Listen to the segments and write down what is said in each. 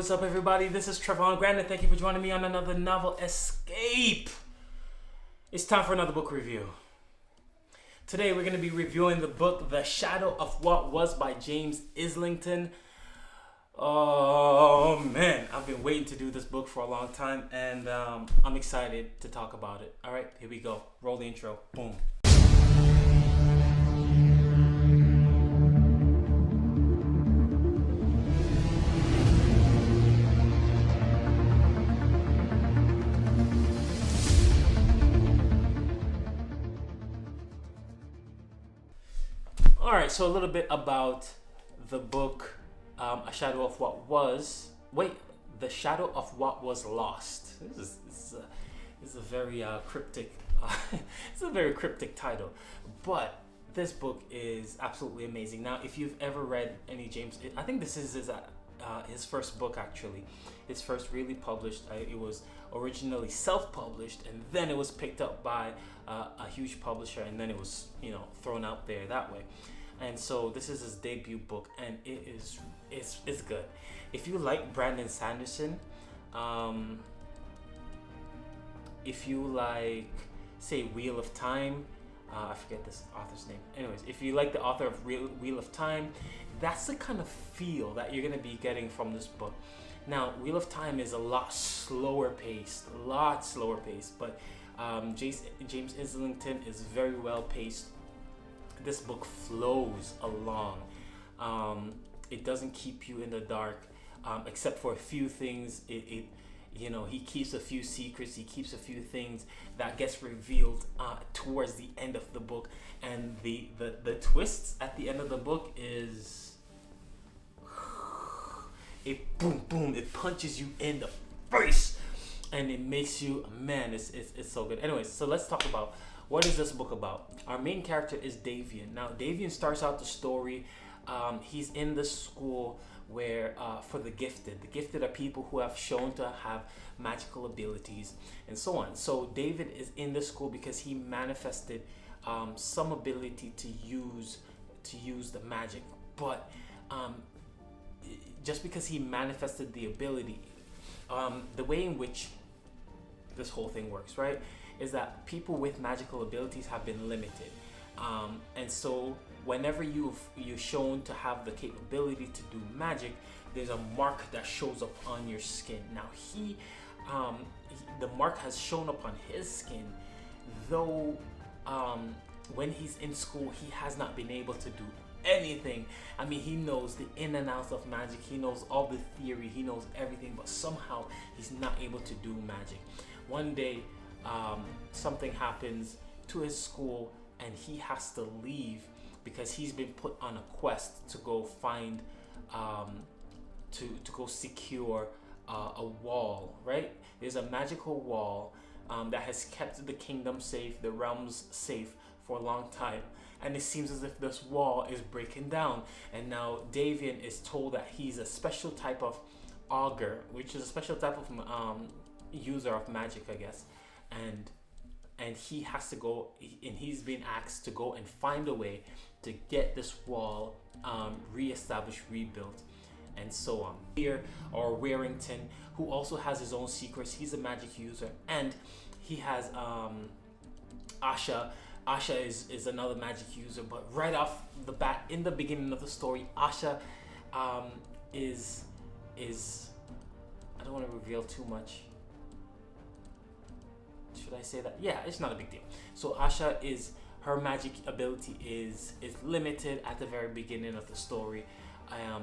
what's up everybody? This is Trevon Grant and thank you for joining me on another novel escape. It's time for another book review. Today we're going to be reviewing the book The Shadow of What Was by James Islington. Oh man, I've been waiting to do this book for a long time and I'm excited to talk about it. Alright, here we go. Roll the intro. Boom. Alright, so a little bit about the book A Shadow of What Was. The Shadow of What Was Lost. This is a very cryptic it's a very cryptic title. But this book is absolutely amazing. Now, if you've ever read any James, I think this is his first book actually. His first really published. It was originally self-published and then it was picked up by a huge publisher and then it was, thrown out there that way. And so this is his debut book and it's good. If you like Brandon Sanderson, if you like, say, Wheel of Time, I forget this author's name. Anyways, if you like the author of Wheel of Time, that's the kind of feel that you're going to be getting from this book. Now, Wheel of Time is a lot slower paced, but James Islington is very well paced. This book flows along. It doesn't keep you in the dark, except for a few things. He keeps a few secrets. He keeps a few things that gets revealed towards the end of the book, and the twists at the end of the book is it boom boom. It punches you in the face, and it makes you It's so good. Anyways, so let's talk about. What is this book about? Our main character is Davian. Now, Davian starts out the story. He's in the school where for the gifted. The gifted are people who have shown to have magical abilities and so on. So David is in the school because he manifested some ability to use the magic. But just because he manifested the ability, the way in which this whole thing works, right, is that people with magical abilities have been limited, and so whenever you're shown to have the capability to do magic, there's a mark that shows up on your skin. Now the mark has shown up on his skin, though when he's in school he has not been able to do anything. I mean, he knows the in and outs of magic, he knows all the theory, he knows everything, but somehow he's not able to do magic. One day something happens to his school and he has to leave because he's been put on a quest to go find to go secure a wall, right? There's a magical wall that has kept the kingdom safe, the realms safe for a long time, and it seems as if this wall is breaking down. And now Davian is told that he's a special type of augur, which is a special type of user of magic, I guess, and he has to go, and he's been asked to go and find a way to get this wall reestablished, rebuilt, and so on. Here, or Warrington, who also has his own secrets. He's a magic user, and he has Asha. Asha is another magic user, but right off the bat, in the beginning of the story, Asha is I don't want to reveal too much. Should I say that? Yeah, it's not a big deal. So Asha her magic ability is limited at the very beginning of the story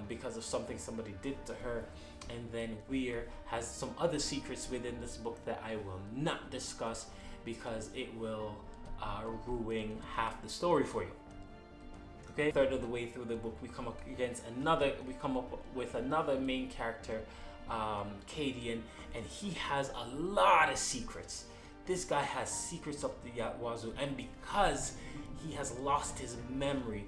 because of something somebody did to her. And then Weir has some other secrets within this book that I will not discuss because it will ruin half the story for you. Okay, third of the way through the book, we come up with another main character, Cadian, and he has a lot of secrets. This guy has secrets up the wazoo, and because he has lost his memory,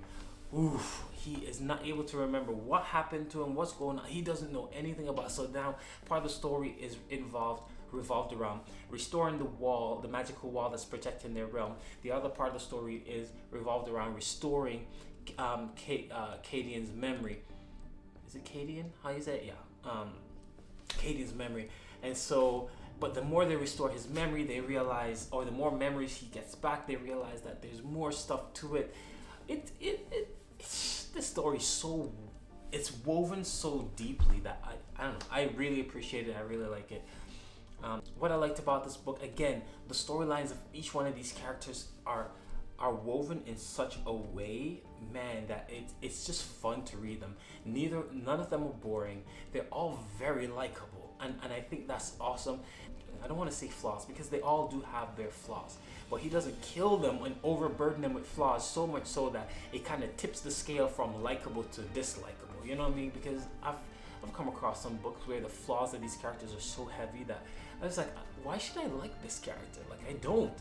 he is not able to remember what happened to him, what's going on. He doesn't know anything about it. So now part of the story is revolved around restoring the wall, the magical wall that's protecting their realm. The other part of the story is revolved around restoring Cadian's memory. Is it Cadian? How you say it? Yeah. Cadian's memory. And so, but the more they restore his memory, they realize, or the more memories he gets back, they realize that there's more stuff to it. This story is so, it's woven so deeply that I don't know, I really appreciate it. I really like it. What I liked about this book, again, the storylines of each one of these characters are woven in such a way, man, that it's just fun to read them. None of them are boring. They're all very likable, and I think that's awesome. I don't want to say flaws, because they all do have their flaws, but he doesn't kill them and overburden them with flaws so much so that it kind of tips the scale from likable to dislikable. You know what I mean? Because I've come across some books where the flaws of these characters are so heavy that I was like, why should I like this character? Like, I don't.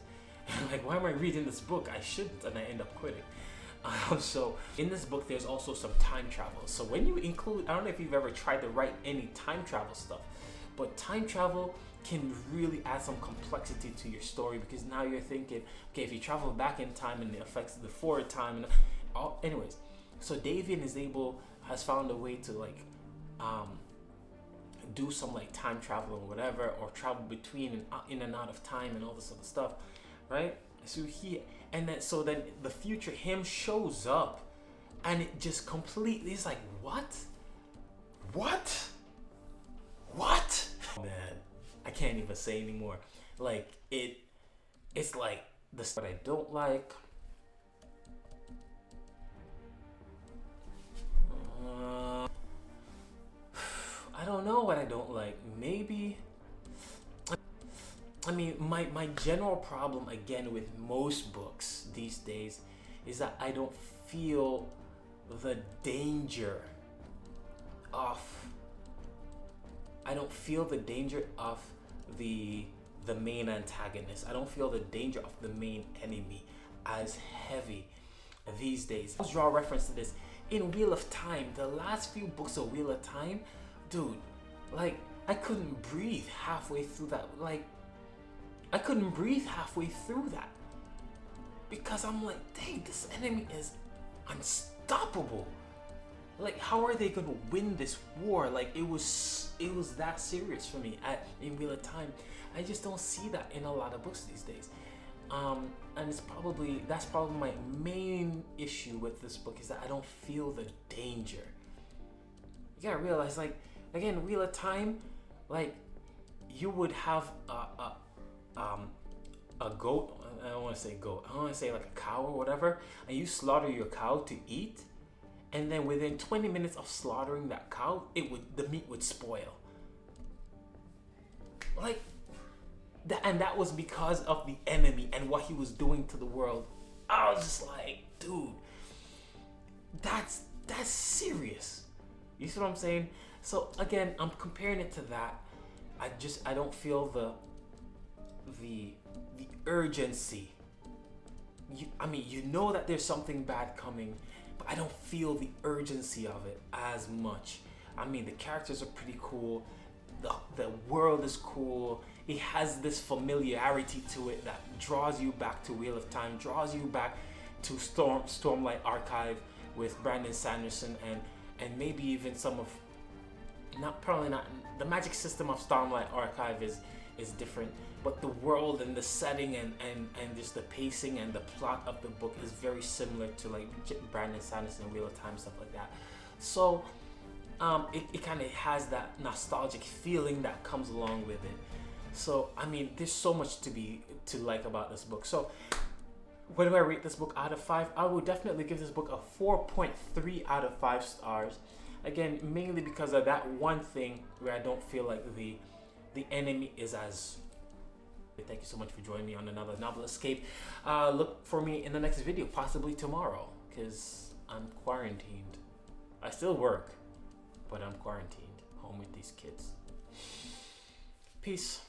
Like, why am I reading this book? I shouldn't, and I end up quitting. So in this book, there's also some time travel. So when you include, I don't know if you've ever tried to write any time travel stuff, but time travel can really add some complexity to your story, because now you're thinking, okay, if you travel back in time and it affects the forward time, and anyways, so Davian has found a way to like do some like time travel or whatever, or travel between and in and out of time and all this other stuff, right? So then the future him shows up, and it just completely is like, what? Man, I can't even say anymore. Like, it's like this. What I don't like. I don't know what I don't like. Maybe, I mean, my general problem again with most books these days is that I don't feel the danger of the main antagonist. I don't feel the danger of the main enemy as heavy these days. I'll draw a reference to this in Wheel of Time. The last few books of Wheel of Time, dude, like, I couldn't breathe halfway through that. Like, I couldn't breathe halfway through that, because I'm like, dang, this enemy is unstoppable. Like, how are they gonna win this war? Like, it was that serious for me in Wheel of Time. I just don't see that in a lot of books these days. And that's probably my main issue with this book, is that I don't feel the danger. You gotta realize, like, again, Wheel of Time, like, you would have a goat. I don't want to say goat. I want to say like a cow or whatever, and you slaughter your cow to eat, and then within 20 minutes of slaughtering that cow, the meat would spoil. Like, and that was because of the enemy and what he was doing to the world. I was just like, dude, that's serious. You see what I'm saying? So again, I'm comparing it to that. I don't feel the urgency. You know that there's something bad coming, but I don't feel the urgency of it as much. I mean, the characters are pretty cool. The world is cool. It has this familiarity to it that draws you back to Wheel of Time, draws you back to Stormlight Archive with Brandon Sanderson, and maybe even some of, probably not the magic system of Stormlight Archive is different, but the world and the setting and just the pacing and the plot of the book is very similar to like Brandon Sanderson, Wheel of Time, stuff like that. So it kind of has that nostalgic feeling that comes along with it. So I mean, there's so much to like about this book. So what do I rate this book out of 5? I would definitely give this book a 4.3 out of 5 stars. Again, mainly because of that one thing where I don't feel like the enemy is as. Thank you so much for joining me on another novel escape. Look for me in the next video, possibly tomorrow, because I'm quarantined. I still work, but I'm quarantined home with these kids. Peace.